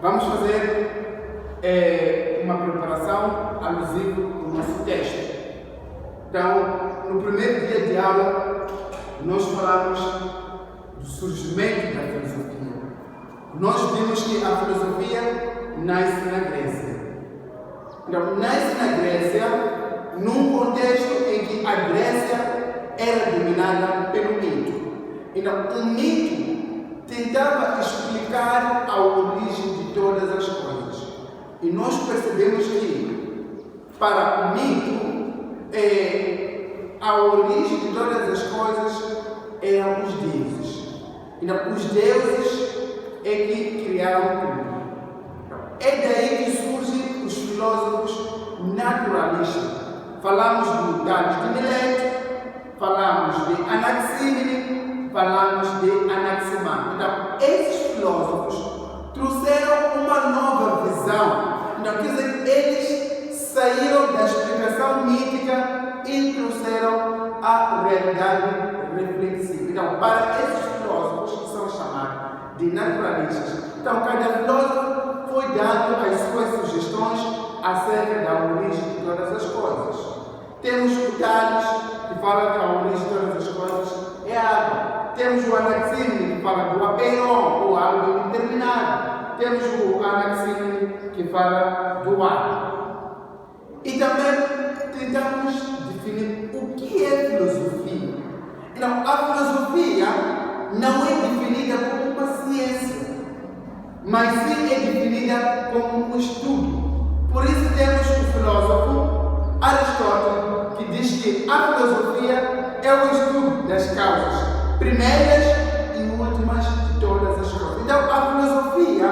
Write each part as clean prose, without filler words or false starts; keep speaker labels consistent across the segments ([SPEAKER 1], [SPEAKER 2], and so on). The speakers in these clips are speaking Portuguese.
[SPEAKER 1] Vamos fazer uma preparação alusiva do nosso texto. Então, no primeiro dia de aula, nós falamos do surgimento da filosofia. Nós vimos que a filosofia nasce na Grécia. Então, nasce na Grécia num contexto em que a Grécia era dominada pelo mito. Então, o mito tentava explicar a origem de todas as coisas. E nós percebemos que, para o mito, a origem de todas as coisas eram os deuses. Então, os deuses é que criaram tudo. É daí que surgem os filósofos naturalistas. Falamos do Tales de Mileto, falamos de Anaxímenes, falamos de Anaximander. Então, esses filósofos trouxeram uma nova visão. Então, quer dizer, eles saíram da explicação mítica e trouxeram a realidade reflexiva. Então, para esses filósofos, que são chamados de naturalistas, então, cada filósofo foi dando as suas sugestões acerca da origem de todas as coisas. Temos o Tales, que fala que a origem de todas as coisas é a água. Temos o Anaxímenes, que fala do apeiron, ou algo indeterminado. Temos o Anaxímenes, que fala do ar. E também tentamos definir o que é filosofia. Então, a filosofia não é definida como uma ciência, mas sim é definida como um estudo. Por isso temos o filósofo Aristóteles, que diz que a filosofia é o estudo das causas primeiras e últimas de todas as coisas. Então, a filosofia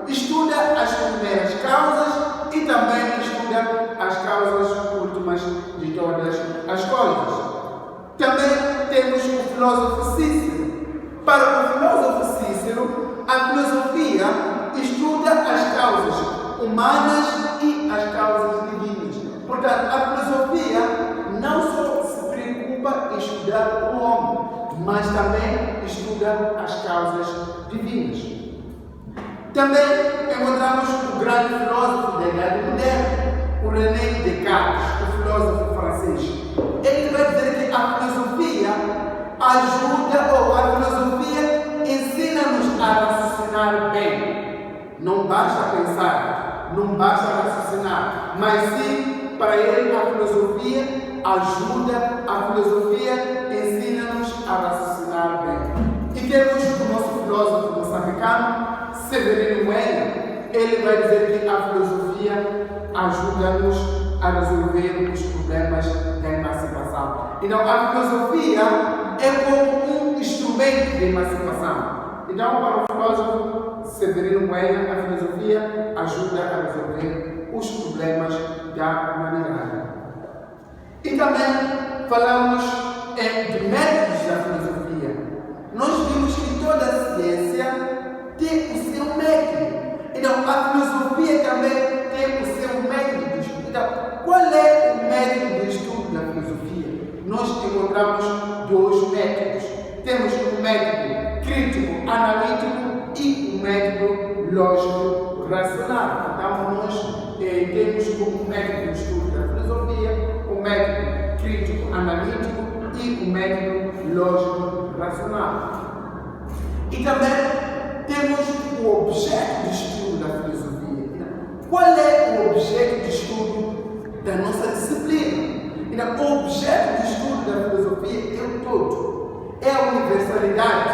[SPEAKER 1] estuda as primeiras causas e também estuda as causas últimas de todas as coisas. Também temos o filósofo Cícero. Para o filósofo Cícero, a filosofia estuda as causas humanas e as causas divinas. Portanto, a filosofia não só se preocupa em estudar o homem, mas também estuda as causas divinas. Também encontramos o grande filósofo da Idade Moderna, o René Descartes, o filósofo francês. Ele vai dizer que a filosofia ajuda, ou a filosofia ensina-nos a raciocinar bem. Não basta pensar, não basta raciocinar, mas sim, para ele, a filosofia ajuda, a filosofia ensina-nos a raciocinar bem. E temos o nosso filósofo moçambicano, Severino Moena. Ele vai dizer que a filosofia ajuda-nos a resolver os problemas da emancipação. Então, a filosofia é como um instrumento de emancipação. Então, para o filósofo Severino Moena, a filosofia ajuda a resolver os problemas da humanidade. E também falamos de métodos da filosofia. Nós vimos que toda a ciência tem o seu método. Então, a filosofia também tem o seu método de estudo. Então, qual é o método de estudo da filosofia? Nós encontramos dois métodos. Temos o método crítico-analítico e o método lógico-racional. Então, nós temos como método de estudo da filosofia o método crítico-analítico e o método lógico-racional. E também temos o objeto de estudo da filosofia. Qual é o objeto de estudo da nossa disciplina? Então, o objeto de estudo da filosofia é o todo, é a universalidade.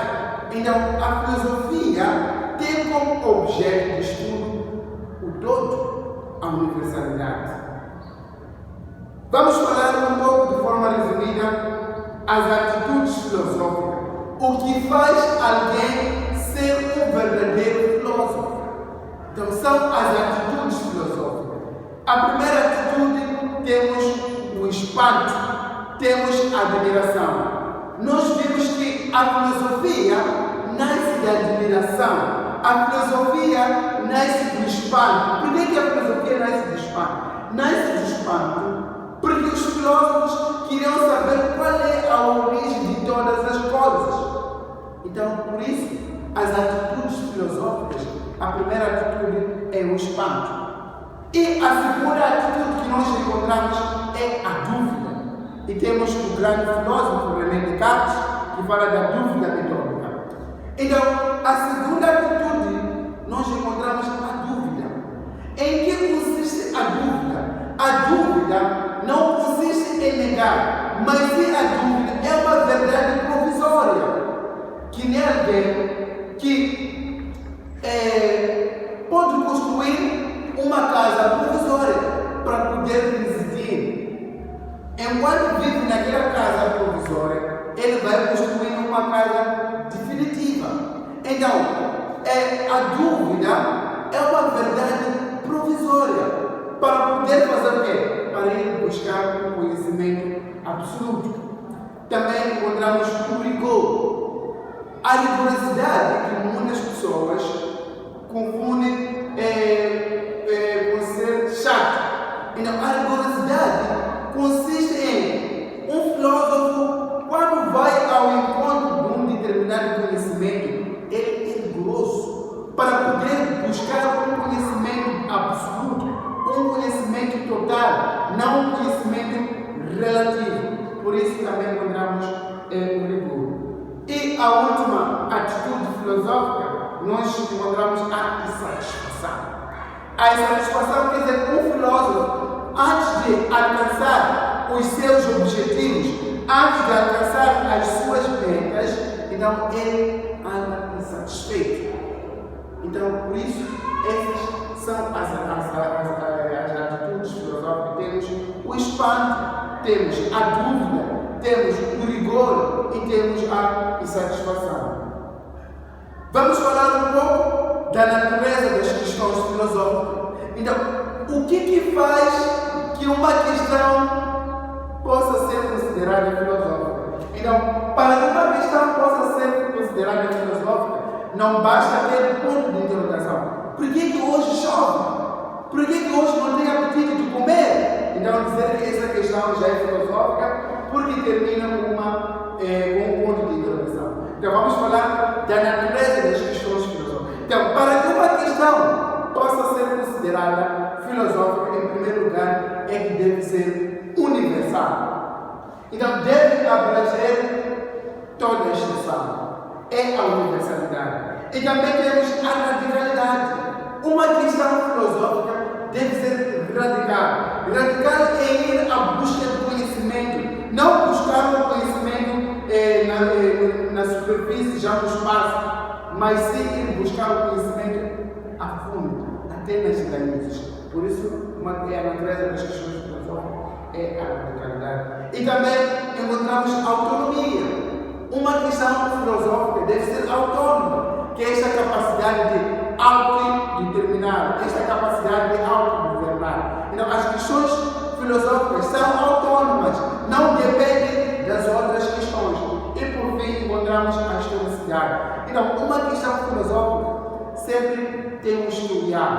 [SPEAKER 1] Então, a filosofia tem como objeto de estudo o todo, a universalidade. Vamos falar um pouco de forma resumida as atitudes filosóficas. O que faz alguém ser um verdadeiro filósofo? Então, são as atitudes filosóficas. A primeira atitude, temos o espanto, temos a admiração. Nós vimos que a filosofia nasce da admiração, a filosofia nasce do espanto. Por que a filosofia nasce do espanto? Nasce do espanto porque os filósofos queriam saber qual é a origem de todas as coisas. Então, por isso, as atitudes filosóficas a primeira atitude é o espanto. E a segunda atitude que nós encontramos é a dúvida. E temos o grande filósofo René Descartes, que fala da dúvida metódica. Então, a segunda atitude, nós encontramos a dúvida. Em que consiste a dúvida? A dúvida não consiste em negar, mas sim a dúvida é uma verdade provisória. Que nem alguém que pode construir uma casa provisória para poder residir. Enquanto vive naquela casa provisória, ele vai construir uma casa definitiva. Então, a dúvida é uma verdade provisória para poder fazer o quê? Para ir buscar o conhecimento absoluto. Também encontramos o rigor. A rigorosidade que muitas pessoas confundem com ser chato. Então, a rigorosidade consiste em um filósofo, quando vai ao encontro de um determinado conhecimento, ele é rigoroso para poder buscar um conhecimento absoluto, um conhecimento total, não um conhecimento relativo. Por isso também encontramos o rigor. E a última atitude filosófica, nós encontramos a insatisfação. A insatisfação quer dizer um filósofo, antes de alcançar os seus objetivos, antes de alcançar as suas metas, então ele anda insatisfeito. Então, por isso, essas são as atitudes filosóficas. Temos o espanto, temos a dúvida, temos o rigor e temos a insatisfação. Vamos falar um pouco da natureza das questões filosóficas. Então, o que faz que uma questão possa ser considerada filosófica? Então, para que uma questão possa ser considerada filosófica, não basta ter ponto de interrogação. Por que hoje chove? Por que hoje não tem apetite de comer? Então, dizer que essa questão já é filosófica, porque termina com um ponto de interrogação. Então, vamos falar da natureza das questões filosóficas. Então, para que uma questão possa ser considerada filosófica, em primeiro lugar, é que deve ser universal. Então, deve abranger toda a extensão. É a universalidade. E também temos a radicalidade. Uma questão filosófica deve ser radical. Radical é ir à busca do conhecimento. Não buscar o conhecimento na superfície, já no espaço, mas sim ir buscar o conhecimento a fundo, até nas raízes. Por isso, a natureza das questões filosóficas é a radicalidade. E também encontramos autonomia. Uma questão filosófica deve ser autônoma, que é esta capacidade de autodeterminar, esta capacidade de autogovernar. Então, as questões filosóficas são autônomas, não dependem das outras questões. E, por fim, encontramos a historicidade. Então, uma questão filosófica sempre tem um historial.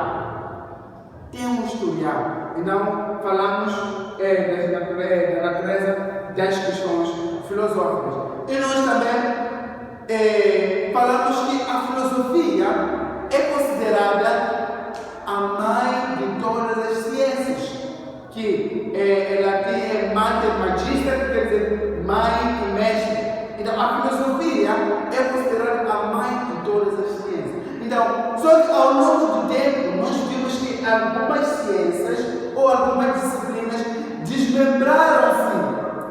[SPEAKER 1] Tem um historial. Então, falamos da natureza das questões filosóficas. E nós também falamos que a filosofia é considerada a mãe de todas as ciências, que ela tem mater magister, que quer dizer mãe e mestre. Então, a filosofia é considerada a mãe de todas as ciências. Então, só que ao longo do tempo, nós vimos que algumas ciências ou algumas disciplinas desmembraram-se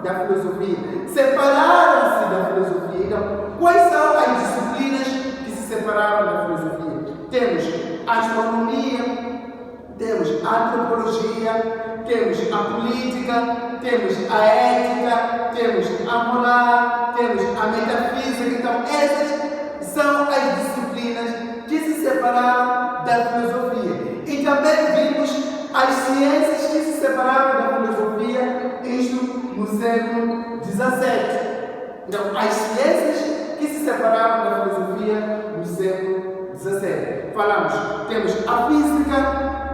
[SPEAKER 1] da filosofia, separaram-se da filosofia. Então, quais são as disciplinas que se separaram da filosofia? Temos a astronomia, temos a antropologia, temos a política, temos a ética, temos a moral, temos a metafísica. Então, essas são as disciplinas que se separaram da filosofia. E também vimos as ciências que se separaram da filosofia, isto no século XVII. Então, as ciências que se separaram da filosofia no século XVII. Falamos, temos a física,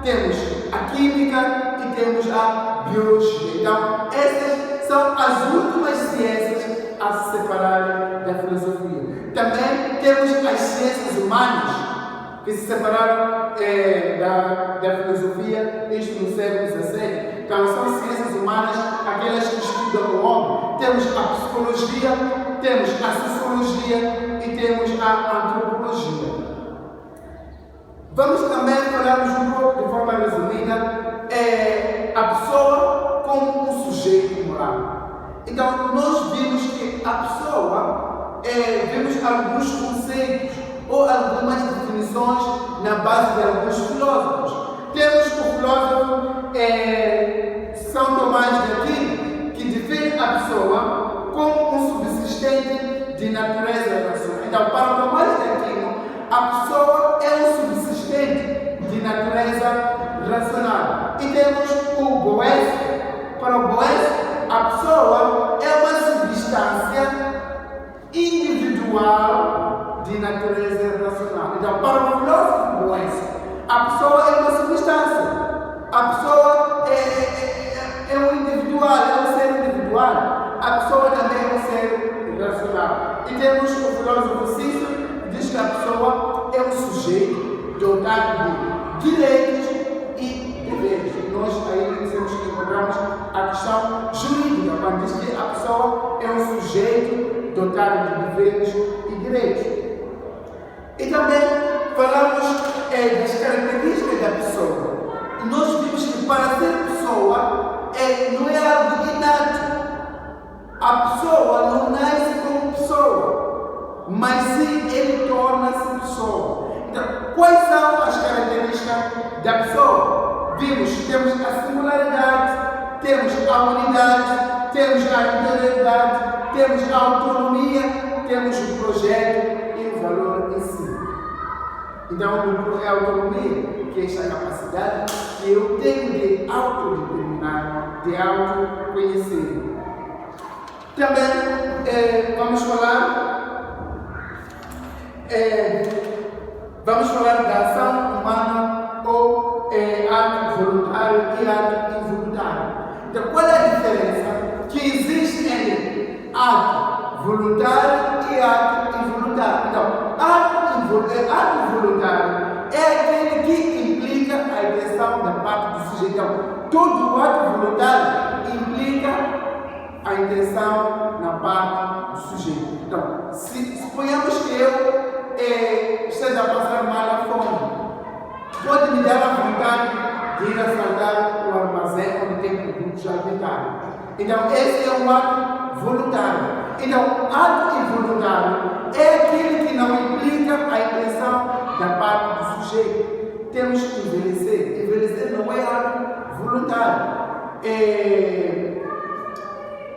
[SPEAKER 1] temos a química e temos a biologia. Então, essas são as últimas ciências a se separarem da filosofia. Também temos as ciências humanas, que se separaram da filosofia, isto no século XVII. Então, são ciências humanas, aquelas que estudam o homem. Temos a psicologia, temos a sociologia e temos a antropologia. Vamos também falarmos um pouco, de forma resumida, a pessoa como um sujeito moral. Então, nós vimos que a pessoa, vemos alguns conceitos ou algumas definições na base de alguns filósofos. Temos o filósofo São Tomás de Aquino, que define a pessoa como um subsistente de natureza racional. Então, para Tomás de Aquino, a pessoa é um subsistente de natureza racional. E temos o Boécio. Para o Boécio, a pessoa é uma substância individual de natureza racional. Então, para o filósofo Boécio, a pessoa é uma substância. A pessoa é um individual, é um ser individual. A pessoa também é um ser racional. E temos o filósofo Cícero, que diz que a pessoa é um sujeito dotado de direitos e deveres. Nós aí temos que encontrarmos a questão jurídica, quando diz que a pessoa é um sujeito dotado de deveres e direitos. E também falamos das características da pessoa. E nós vimos que para ser pessoa não é algo inato. A pessoa não nasce como pessoa, mas sim ele torna-se pessoa. Então, quais são as características da pessoa? Vimos que temos a singularidade, temos a unidade, temos a interioridade, temos a autonomia, temos o projeto e o valor em si. Então, é a autonomia, que é esta capacidade que eu tenho de autodeterminar, de autoconhecer. Também vamos falar da ação humana ou ato voluntário e ato involuntário. Então, qual é a diferença que existe entre ato voluntário e ato involuntário? Então, ato voluntário é aquele que implica a intenção da parte do sujeito. Então, todo ato voluntário implica a intenção na parte do sujeito. Então, suponhamos que eu esteja a passar mal a fome, pode me dar a vontade de ir assaltar o armazém onde tem produtos alimentares. Então, esse é um ato voluntário. Então, ato involuntário é aquele que não implica a intenção da parte do sujeito. Temos que envelhecer. Envelhecer não é ato voluntário.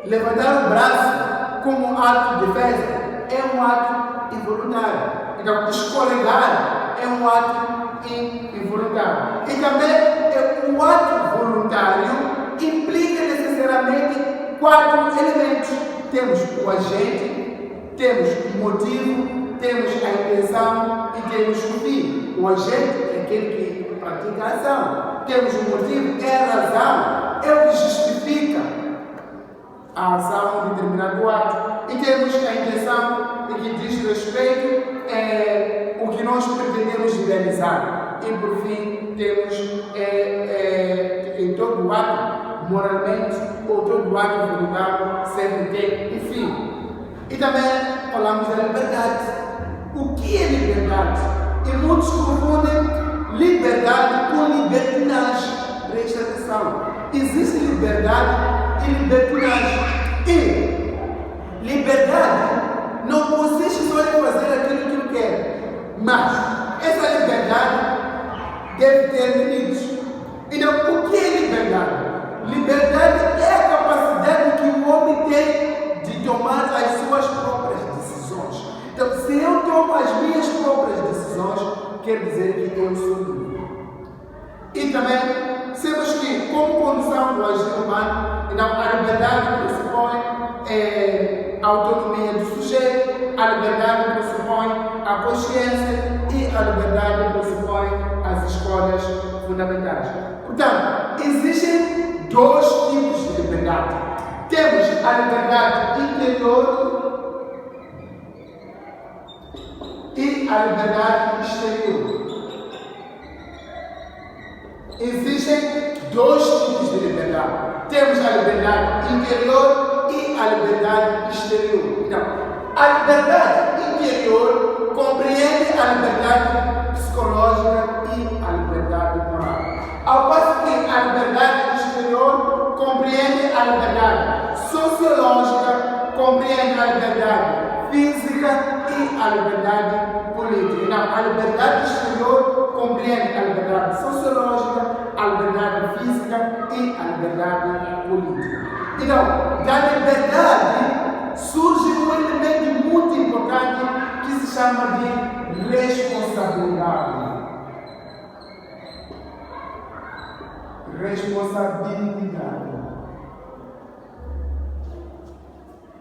[SPEAKER 1] Levantar o braço como ato de defesa é um ato involuntário. Então, escorregar é um ato involuntário. E também o ato voluntário implica necessariamente 4 elementos. Temos o agente, temos o motivo, temos a intenção e temos o fim. O agente é aquele que pratica a ação. Temos o motivo, é a razão, é o que justifica a ação de determinado ato. E temos a intenção de que diz respeito o que nós pretendemos realizar. E por fim, temos em todo ato, moralmente, ou todo ato voluntário, sempre tem um fim. E também falamos da liberdade. O que é liberdade? E muitos confundem liberdade com libertinagem. Presta atenção. Existe liberdade e libertinagem. E liberdade não consiste só em fazer aquilo que eu quero, mas essa liberdade deve ter limites. Então, o que é liberdade? Liberdade é a capacidade que o homem tem de tomar as suas próprias decisões. Então, se eu tomo as minhas próprias decisões, quer dizer que eu sou livre. E também, sabemos que, como condição do agir humano, então, a liberdade pressupõe a autonomia do sujeito, a liberdade pressupõe a consciência e a liberdade pressupõe as escolhas fundamentais. Portanto, existem 2 tipos de liberdade. Temos a liberdade interior e a liberdade exterior. existem dois tipos de liberdade. Temos a liberdade interior e a liberdade exterior. Então, a liberdade interior compreende a liberdade psicológica e a liberdade moral. Ao passo que a liberdade exterior compreende a liberdade sociológica, compreende a liberdade física e a liberdade política. Então, a liberdade exterior compreende a liberdade sociológica, a liberdade física e a liberdade política. Então, da liberdade surge um elemento muito importante que se chama de responsabilidade. Responsabilidade.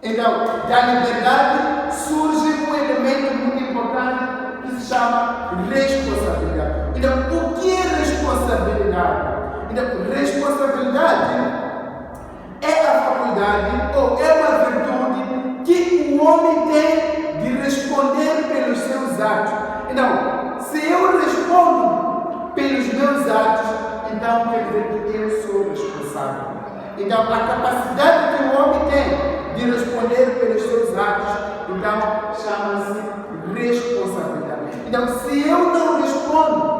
[SPEAKER 1] Então, da liberdade surge um elemento muito importante que se chama responsabilidade. Então, o que é responsabilidade? Então, responsabilidade é a faculdade ou é uma virtude que o homem tem de responder pelos seus atos. Então, se eu respondo pelos meus atos, então quer dizer que eu sou responsável. Então, a capacidade que o homem tem de responder pelos seus atos, então chama-se responsabilidade. Então, se eu não respondo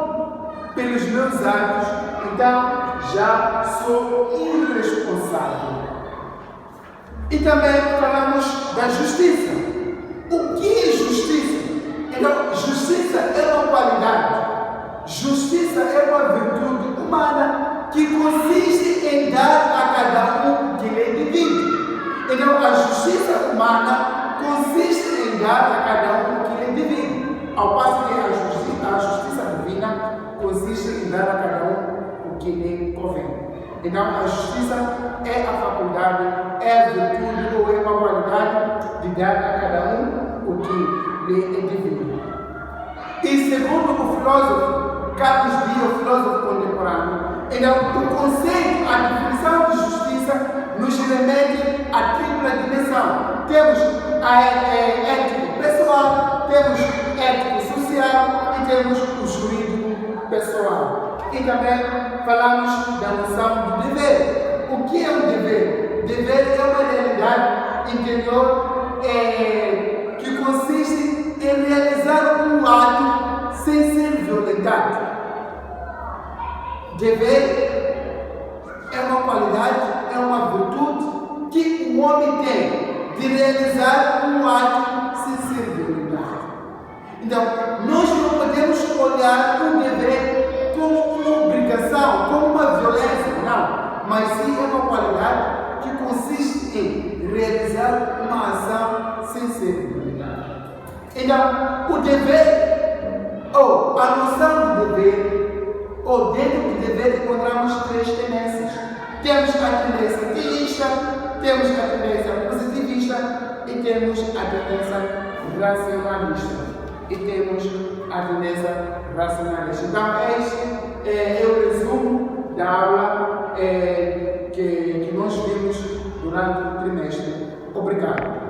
[SPEAKER 1] pelos meus atos, então já sou irresponsável. E também falamos da justiça. O que é justiça? Então, justiça é uma qualidade. Justiça é uma virtude humana que consiste em dar a cada um o que lhe é devido. Então, a justiça humana consiste em dar a cada um o que lhe é devido. Ao passo que a justiça divina consiste em dar a cada um o que lhe convém. Então, a justiça é a faculdade, é a virtude ou é uma qualidade de dar a cada um o que lhe é devido. E segundo o filósofo Carlos Dias, o filósofo contemporâneo, então, o conceito, a definição de justiça nos remete à tripla dimensão. Temos a ético pessoal, temos ético social e temos o jurídico pessoal. E também falamos da noção de dever. O que é um dever? Dever é uma realidade interior que consiste em realizar um ato sem ser violentado. Dever é uma qualidade, é uma virtude que o homem tem de realizar um ato sem ser violentado. Então, nós não podemos olhar o dever como uma obrigação, como uma violência, não. Mas sim é uma qualidade que consiste em realizar uma ação sem ser violentado. Então, o dever, ou a noção de dever, ou dentro do dever encontramos três tendências. Temos a tendência teísta, temos a tendência positivista e temos a tendência racionalista. E temos a tendência racionalista. Então, este é o resumo da aula que nós vimos durante o trimestre. Obrigado.